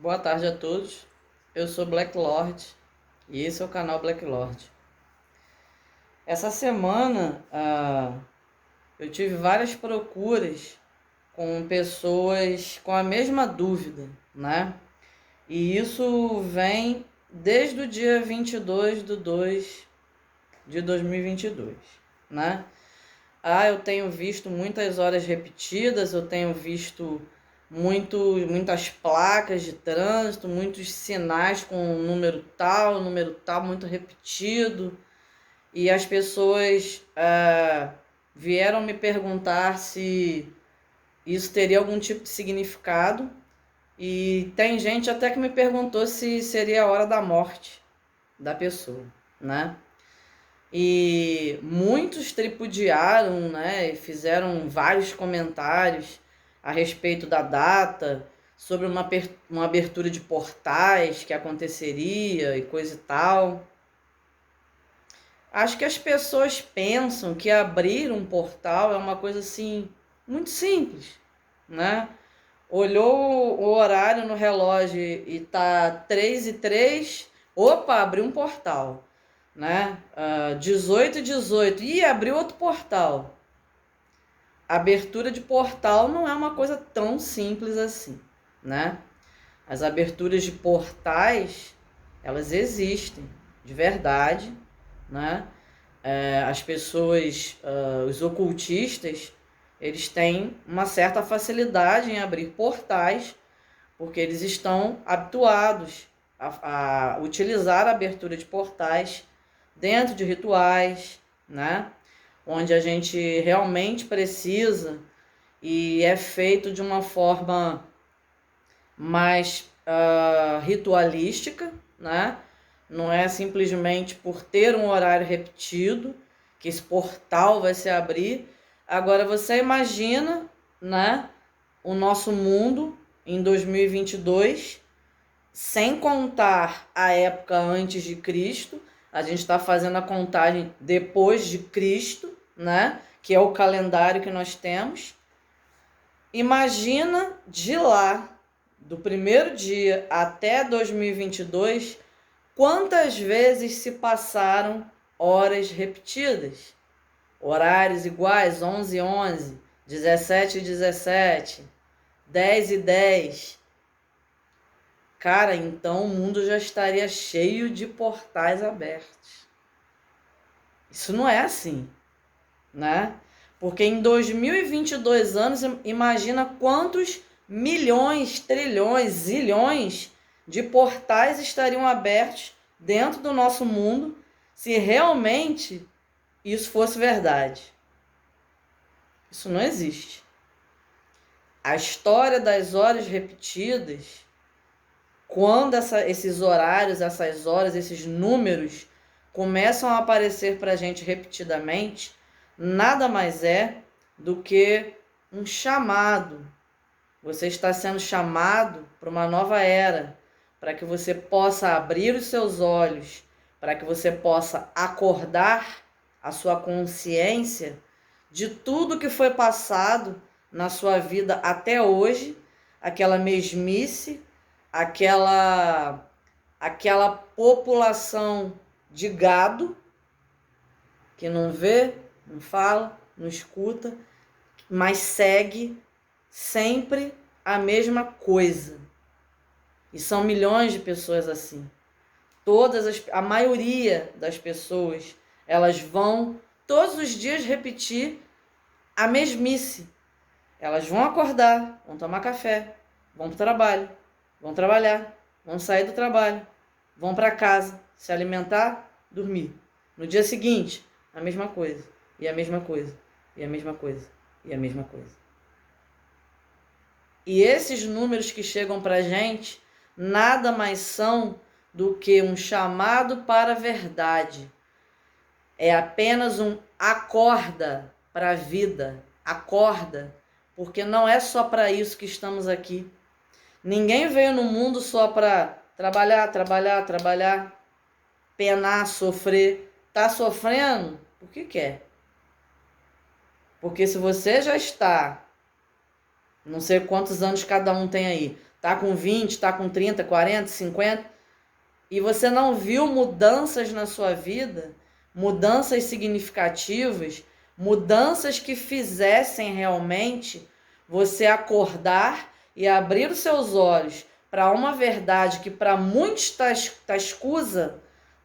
Boa tarde a todos. Eu sou Black Lord e esse é o canal Black Lord. Essa semana eu tive várias procuras com pessoas com a mesma dúvida, né? E isso vem desde o dia 22/2 de 2022, né? Eu tenho visto muitas horas repetidas, eu tenho visto muitas placas de trânsito, muitos sinais com número tal, muito repetido. E as pessoas vieram me perguntar se isso teria algum tipo de significado. E tem gente até que me perguntou se seria a hora da morte da pessoa, né? E muitos tripudiaram, né, e fizeram vários comentários a respeito da data, sobre uma abertura de portais que aconteceria e coisa e tal. Acho que as pessoas pensam que abrir um portal é uma coisa assim, muito simples, né? Olhou o horário no relógio e tá 3h03, opa, abriu um portal, né? 18h18, ih, abriu outro portal. A abertura de portal não é uma coisa tão simples assim, né? As aberturas de portais, elas existem, de verdade, né? As pessoas, os ocultistas, eles têm uma certa facilidade em abrir portais, porque eles estão habituados a utilizar a abertura de portais dentro de rituais, né? Onde a gente realmente precisa e é feito de uma forma mais ritualística, né? Não é simplesmente por ter um horário repetido que esse portal vai se abrir. Agora você imagina, né, o nosso mundo em 2022, sem contar a época antes de Cristo. A gente está fazendo a contagem depois de Cristo, né, que é o calendário que nós temos. Imagina de lá, do primeiro dia até 2022, quantas vezes se passaram horas repetidas? Horários iguais, 11h11, 17h17, 10h10. Cara, então o mundo já estaria cheio de portais abertos. Isso não é assim, né? Porque em 2022 anos, imagina quantos milhões, trilhões, zilhões de portais estariam abertos dentro do nosso mundo se realmente isso fosse verdade. Isso não existe. A história das horas repetidas, quando esses horários, essas horas, esses números começam a aparecer para a gente repetidamente, nada mais é do que um chamado. Você está sendo chamado para uma nova era, para que você possa abrir os seus olhos, para que você possa acordar a sua consciência de tudo que foi passado na sua vida até hoje, aquela mesmice, aquela população de gado que não vê, não fala, não escuta, mas segue sempre a mesma coisa. E são milhões de pessoas assim. A maioria das pessoas, elas vão todos os dias repetir a mesmice. Elas vão acordar, vão tomar café, vão para o trabalho, vão trabalhar, vão sair do trabalho, vão para casa, se alimentar, dormir. No dia seguinte, a mesma coisa, e a mesma coisa, e a mesma coisa, e a mesma coisa. E esses números que chegam para a gente nada mais são do que um chamado para a verdade. É apenas um acorda para a vida. Acorda, porque não é só para isso que estamos aqui. Ninguém veio no mundo só para trabalhar, penar, sofrer. Tá sofrendo? O que quer? Porque se você já está, não sei quantos anos cada um tem aí, Tá com 20, tá com 30, 40, 50, e você não viu mudanças na sua vida, mudanças significativas, mudanças que fizessem realmente você acordar e abrir os seus olhos para uma verdade que para muitos tá escusa,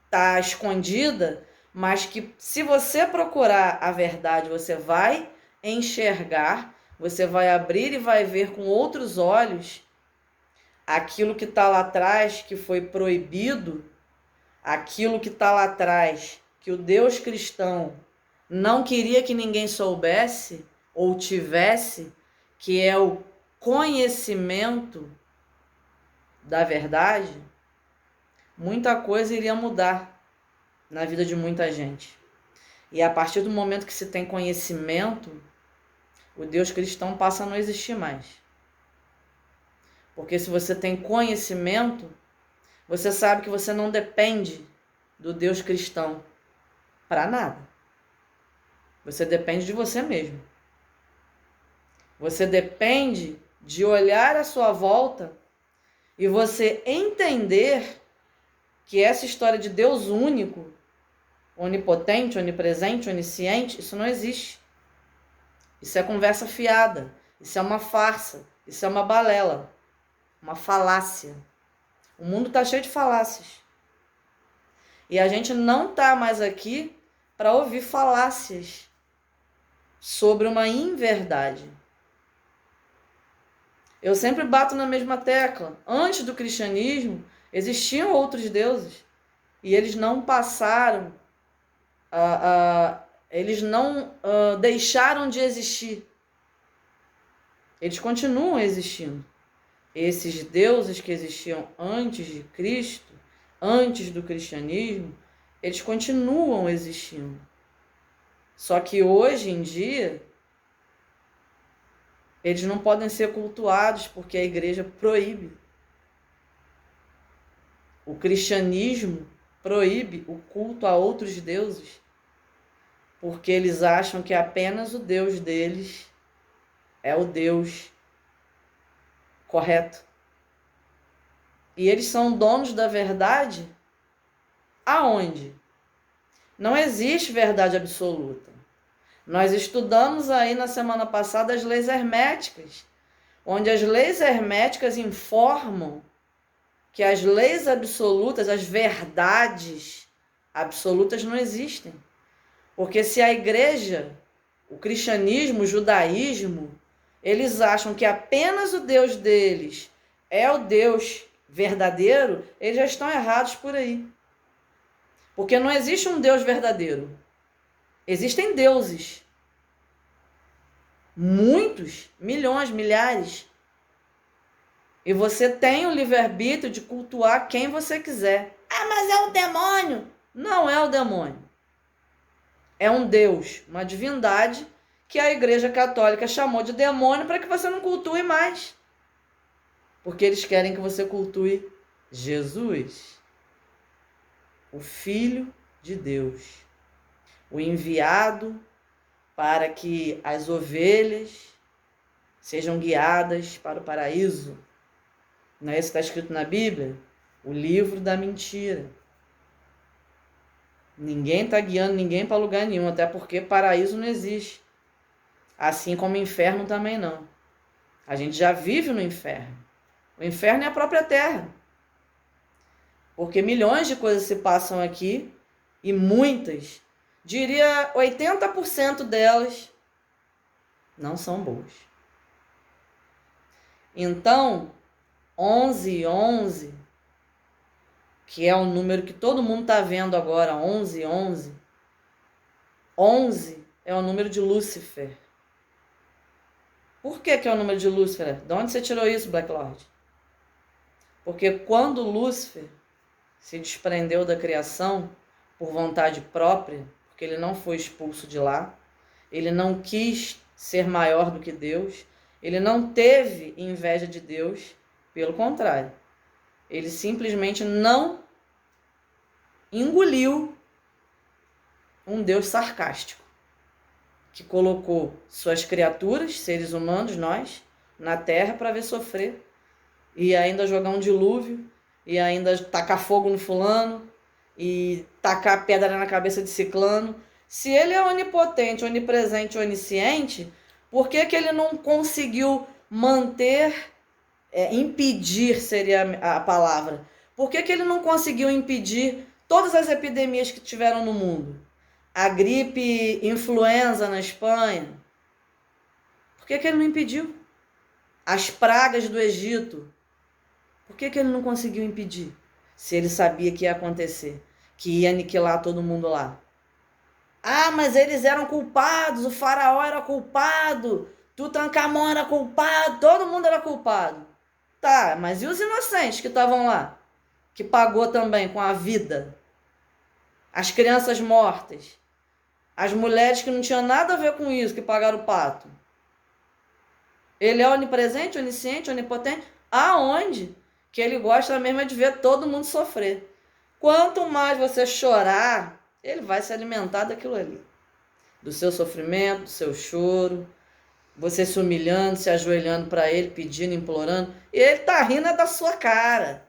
tá escondida, mas que se você procurar a verdade, você vai enxergar, você vai abrir e vai ver com outros olhos aquilo que está lá atrás, que foi proibido, aquilo que está lá atrás, que o Deus cristão não queria que ninguém soubesse ou tivesse, que é o conhecimento da verdade, muita coisa iria mudar na vida de muita gente. E a partir do momento que se tem conhecimento, o Deus cristão passa a não existir mais. Porque se você tem conhecimento, você sabe que você não depende do Deus cristão para nada. Você depende de você mesmo. Você depende de olhar à sua volta e você entender que essa história de Deus único, onipotente, onipresente, onisciente, isso não existe. Isso é conversa fiada. Isso é uma farsa. Isso é uma balela. Uma falácia. O mundo está cheio de falácias. E a gente não está mais aqui para ouvir falácias sobre uma inverdade. Eu sempre bato na mesma tecla. Antes do cristianismo, existiam outros deuses. E eles não passaram, eles não deixaram de existir. Eles continuam existindo. Esses deuses que existiam antes de Cristo, antes do cristianismo, eles continuam existindo. Só que hoje em dia, eles não podem ser cultuados porque a igreja proíbe. O cristianismo proíbe o culto a outros deuses porque eles acham que apenas o Deus deles é o Deus correto. E eles são donos da verdade aonde? Não existe verdade absoluta. Nós estudamos aí na semana passada as leis herméticas, onde as leis herméticas informam que as leis absolutas, as verdades absolutas não existem. Porque se a igreja, o cristianismo, o judaísmo, eles acham que apenas o Deus deles é o Deus verdadeiro, eles já estão errados por aí. Porque não existe um Deus verdadeiro. Existem deuses. Muitos, milhões, milhares. E você tem o livre-arbítrio de cultuar quem você quiser. Ah, mas é um demônio. Não é o demônio. É um Deus, uma divindade que a Igreja Católica chamou de demônio para que você não cultue mais. Porque eles querem que você cultue Jesus, o Filho de Deus, o enviado para que as ovelhas sejam guiadas para o paraíso. Não é isso que está escrito na Bíblia? O livro da mentira. Ninguém está guiando ninguém para lugar nenhum, até porque paraíso não existe. Assim como inferno também não. A gente já vive no inferno. O inferno é a própria terra. Porque milhões de coisas se passam aqui e muitas, diria 80% delas, não são boas. Então, 11:11, que é o número que todo mundo está vendo agora, 11:11, 11 é o número de Lúcifer. Por que é o número de Lúcifer? De onde você tirou isso, Black Lord? Porque quando Lúcifer se desprendeu da criação por vontade própria, porque ele não foi expulso de lá, ele não quis ser maior do que Deus, ele não teve inveja de Deus, pelo contrário, ele simplesmente não engoliu um Deus sarcástico, que colocou suas criaturas, seres humanos, nós, na terra para ver sofrer. e ainda jogar um dilúvio, e ainda tacar fogo no fulano, e tacar pedra na cabeça de ciclano. Se ele é onipotente, onipresente, onisciente, por que que ele não conseguiu manter, impedir seria a palavra? Por que que ele não conseguiu impedir todas as epidemias que tiveram no mundo? A gripe influenza na Espanha. Por que que ele não impediu? As pragas do Egito. Por que que ele não conseguiu impedir? Se ele sabia que ia acontecer, que ia aniquilar todo mundo lá. Ah, mas eles eram culpados, o faraó era culpado, Tutancamon era culpado, todo mundo era culpado. Tá, mas e os inocentes que estavam lá? Que pagou também com a vida? As crianças mortas? As mulheres que não tinham nada a ver com isso, que pagaram o pato? Ele é onipresente, onisciente, onipotente? Aonde? Que ele gosta mesmo de ver todo mundo sofrer. Quanto mais você chorar, ele vai se alimentar daquilo ali. Do seu sofrimento, do seu choro, você se humilhando, se ajoelhando para ele, pedindo, implorando. E ele tá rindo da sua cara.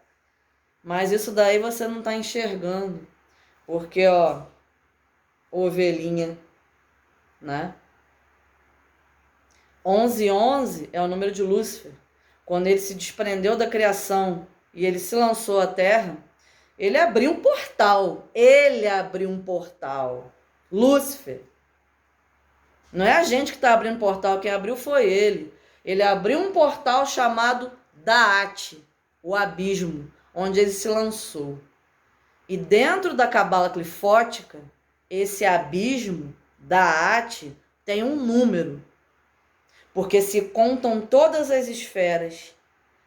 Mas isso daí você não tá enxergando. Porque, ó, ovelhinha, né? 1111 é o número de Lúcifer. Quando ele se desprendeu da criação e ele se lançou à Terra, ele abriu um portal. Ele abriu um portal. Lúcifer. Não é a gente que está abrindo portal, quem abriu foi ele. Ele abriu um portal chamado Da'at, o abismo, onde ele se lançou. E dentro da cabala clifótica, esse abismo, Da'at, tem um número. Porque se contam todas as esferas,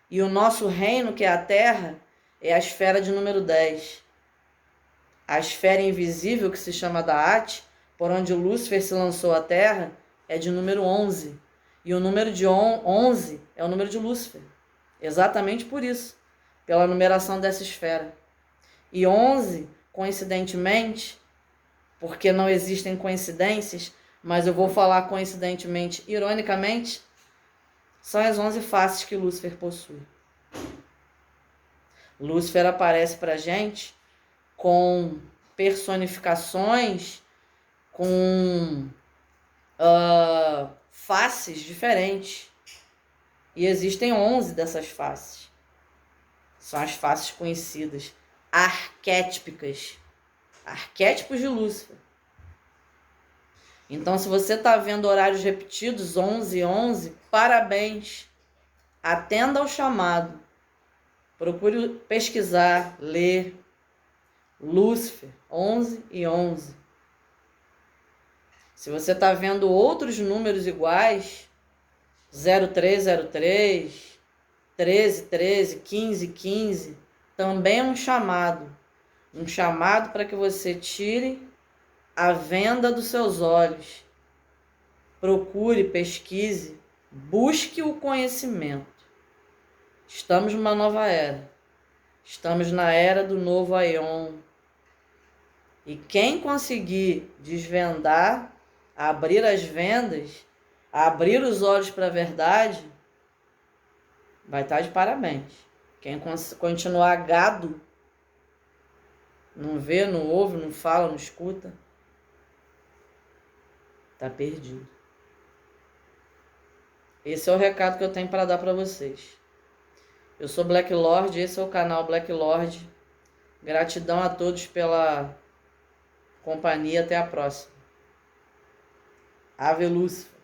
e o nosso reino, que é a Terra, é a esfera de número 10. A esfera invisível, que se chama Da'at, por onde Lúcifer se lançou à Terra, é de número 11. E o número de 11 é o número de Lúcifer. Exatamente por isso, pela numeração dessa esfera. E 11, coincidentemente, porque não existem coincidências, mas eu vou falar coincidentemente, ironicamente, são as 11 faces que Lúcifer possui. Lúcifer aparece pra gente com personificações, com faces diferentes. E existem 11 dessas faces. São as faces conhecidas, arquétipicas. Arquétipos de Lúcifer. Então, se você está vendo horários repetidos, 11 e 11, parabéns. Atenda ao chamado. Procure pesquisar, ler. Lúcifer, 11 e 11. Se você está vendo outros números iguais, 0303, 1313, 1515, também é um chamado. Um chamado para que você tire a venda dos seus olhos. Procure, pesquise, busque o conhecimento. Estamos numa nova era. Estamos na era do novo Aion. E quem conseguir desvendar, abrir as vendas, abrir os olhos para a verdade, vai estar de parabéns. Quem continuar gado, não vê, não ouve, não fala, não escuta, tá perdido. Esse é o recado que eu tenho para dar para vocês. Eu sou Black Lord, esse é o canal Black Lord. Gratidão a todos pela companhia, até a próxima. Ave Lúcifer.